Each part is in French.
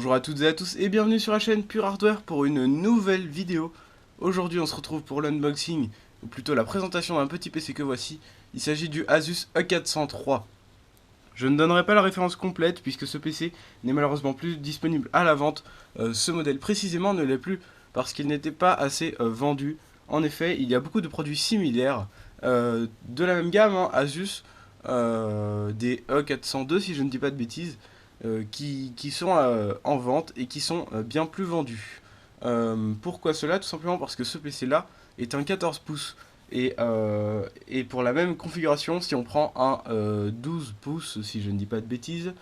Bonjour à toutes et à tous et bienvenue sur la chaîne Pure Hardware pour une nouvelle vidéo. Aujourd'hui on se retrouve pour l'unboxing, ou plutôt la présentation d'un petit PC que voici. Il s'agit du Asus A403. Je ne donnerai pas la référence complète puisque ce PC n'est malheureusement plus disponible à la vente. Ce modèle précisément ne l'est plus parce qu'il n'était pas assez vendu. En effet, il y a beaucoup de produits similaires de la même gamme, hein, Asus, des E402 si je ne dis pas de bêtises, qui sont en vente et qui sont bien plus vendus. Pourquoi cela? Tout simplement parce que ce PC là est un 14 pouces. Et pour la même configuration, si on prend un 12 pouces, si je ne dis pas de bêtises,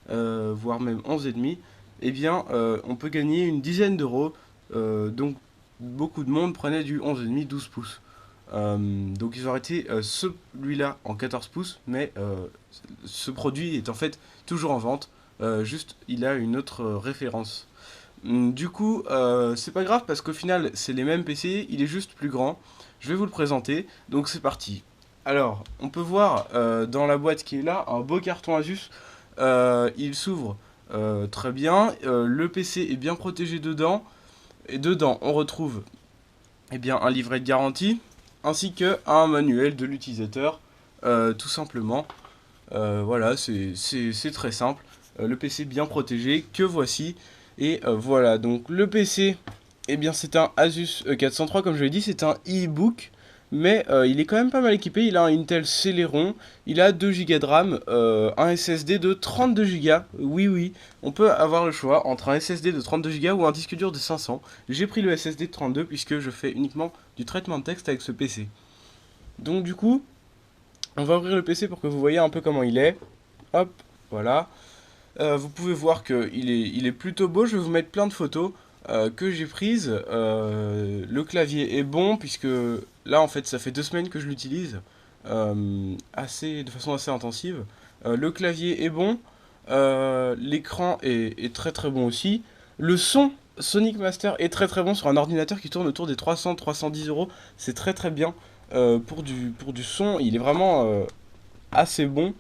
voire même 11,5, eh bien, on peut gagner une dizaine d'euros. Donc, beaucoup de monde prenait du 11,5 12 pouces. Donc, ils ont arrêté celui-là en 14 pouces, mais ce produit est en fait toujours en vente. Juste, il a une autre référence. Du coup, c'est pas grave parce qu'au final, c'est les mêmes PC, il est juste plus grand. Je vais vous le présenter, donc c'est parti. Alors, on peut voir dans la boîte qui est là un beau carton Asus. Il s'ouvre très bien. Le PC est bien protégé dedans. Et dedans, on retrouve eh bien, un livret de garantie ainsi qu'un manuel de l'utilisateur, tout simplement. Voilà, c'est très simple. Le PC bien protégé que voici. Et voilà, donc le PC, eh bien c'est un Asus E403, comme je l'ai dit, c'est un e-book. Mais il est quand même pas mal équipé, il a un Intel Celeron, il a 2 Go de RAM, un SSD de 32 Go. Oui, oui, on peut avoir le choix entre un SSD de 32 Go ou un disque dur de 500. J'ai pris le SSD de 32 puisque je fais uniquement du traitement de texte avec ce PC. Donc du coup, on va ouvrir le PC pour que vous voyez un peu comment il est. Hop, voilà. Vous pouvez voir qu'il est plutôt beau. Je vais vous mettre plein de photos que j'ai prises. Le clavier est bon puisque là en fait ça fait 2 semaines que je l'utilise de façon assez intensive. Le clavier est bon. L'écran est très très bon aussi. Le son Sonic Master est très très bon sur un ordinateur qui tourne autour des 300-310 euros. C'est très très bien pour du son. Il est vraiment assez bon.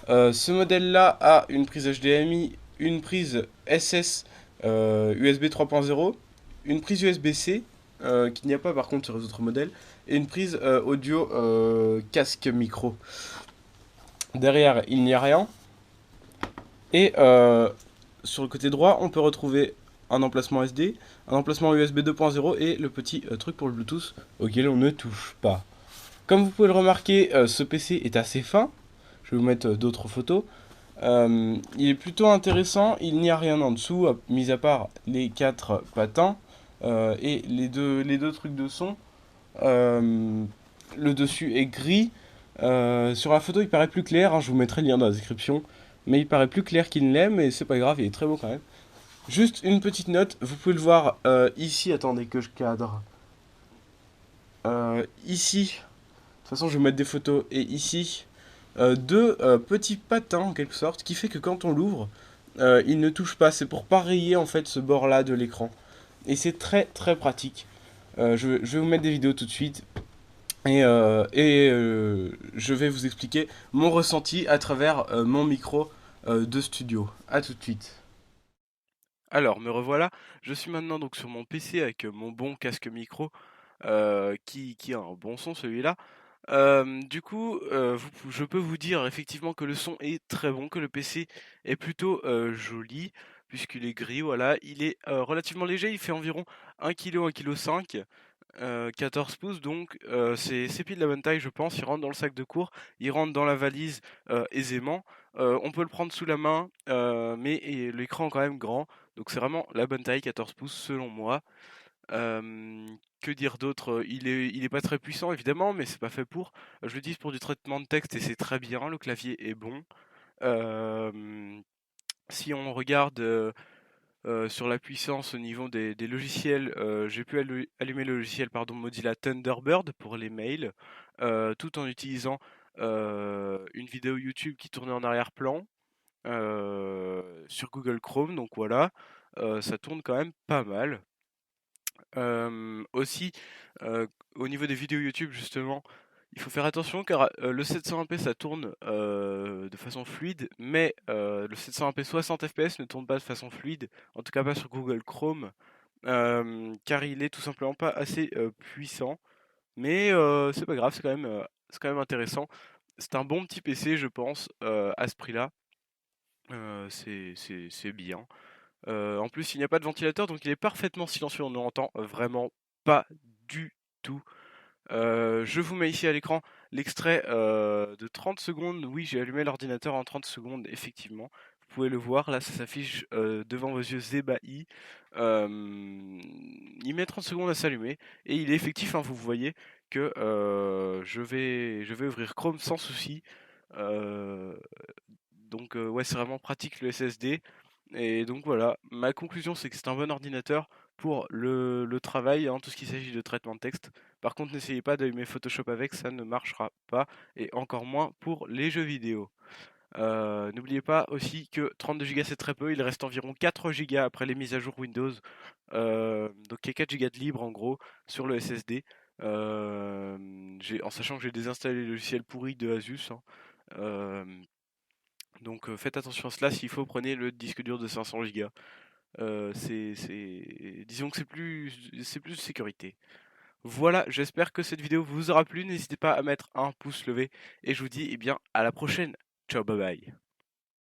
Ce modèle-là a une prise HDMI, une prise SS USB 3.0, une prise USB-C, qu'il n'y a pas par contre sur les autres modèles, et une prise audio casque micro. Derrière, il n'y a rien. Et sur le côté droit, on peut retrouver un emplacement SD, un emplacement USB 2.0 et le petit truc pour le Bluetooth auquel on ne touche pas. Comme vous pouvez le remarquer, ce PC est assez fin. Je vais vous mettre d'autres photos. Il est plutôt intéressant, il n'y a rien en dessous, mis à part les 4 patins et les deux trucs de son. Euh, le dessus est gris. Sur la photo, il paraît plus clair, hein, je vous mettrai le lien dans la description. Mais il paraît plus clair qu'il ne l'est, mais c'est pas grave, il est très beau quand même. Juste une petite note, vous pouvez le voir ici, attendez que je cadre. Ici, de toute façon, je vais mettre des photos, et ici, deux petits patins en quelque sorte, qui fait que quand on l'ouvre, il ne touche pas. C'est pour pas rayer en fait ce bord-là de l'écran. Et c'est très très pratique. Je vais vous mettre des vidéos tout de suite. Je vais vous expliquer mon ressenti à travers mon micro de studio. A tout de suite. Alors, me revoilà. Je suis maintenant donc sur mon PC avec mon bon casque micro qui a un bon son celui-là. Du coup, je peux vous dire effectivement que le son est très bon, que le PC est plutôt joli, puisqu'il est gris, voilà. Il est relativement léger, il fait environ 1 kg, 1,5 kg, 14 pouces, donc c'est pile la bonne taille, je pense. Il rentre dans le sac de cours, il rentre dans la valise aisément. On peut le prendre sous la main, mais l'écran est quand même grand, donc c'est vraiment la bonne taille, 14 pouces selon moi. Que dire d'autre? Il est pas très puissant évidemment, mais c'est pas fait pour. Je l'utilise pour du traitement de texte et c'est très bien, le clavier est bon. Hem, Si on regarde, sur la puissance au niveau des logiciels, j'ai pu allumer le logiciel pardon, Mozilla Thunderbird pour les mails, tout en utilisant, une vidéo YouTube qui tournait en arrière-plan, sur Google Chrome, donc voilà, ça tourne quand même pas mal. Aussi, au niveau des vidéos YouTube justement, Il faut faire attention car le 720p ça tourne de façon fluide, mais le 720p 60 fps ne tourne pas de façon fluide, en tout cas pas sur Google Chrome, car il est tout simplement pas assez puissant. Mais c'est pas grave, c'est quand même intéressant. C'est un bon petit PC, je pense, à ce prix-là. C'est bien. En plus, il n'y a pas de ventilateur, donc il est parfaitement silencieux. On ne l'entend vraiment pas du tout. Je vous mets ici à l'écran l'extrait de 30 secondes. Oui, j'ai allumé l'ordinateur en 30 secondes, effectivement. Vous pouvez le voir, là, ça s'affiche devant vos yeux ébahis. Euh, il met 30 secondes à s'allumer et il est effectif, hein, vous voyez que je vais ouvrir Chrome sans souci. Euh, ouais, c'est vraiment pratique le SSD. Et donc voilà, ma conclusion c'est que c'est un bon ordinateur pour le travail, hein, tout ce qui s'agit de traitement de texte. Par contre, n'essayez pas d'allumer Photoshop avec, ça ne marchera pas, et encore moins pour les jeux vidéo. N'oubliez pas aussi que 32 Go c'est très peu, il reste environ 4 Go après les mises à jour Windows. Donc il y a 4 Go de libre en gros sur le SSD. En sachant que j'ai désinstallé les logiciels pourris de Asus, hein. Euh, faites attention à cela, s'il faut prenez le disque dur de 500 Go. Disons que c'est plus de sécurité. Voilà, j'espère que cette vidéo vous aura plu. N'hésitez pas à mettre un pouce levé et je vous dis eh bien à la prochaine. Ciao, bye bye.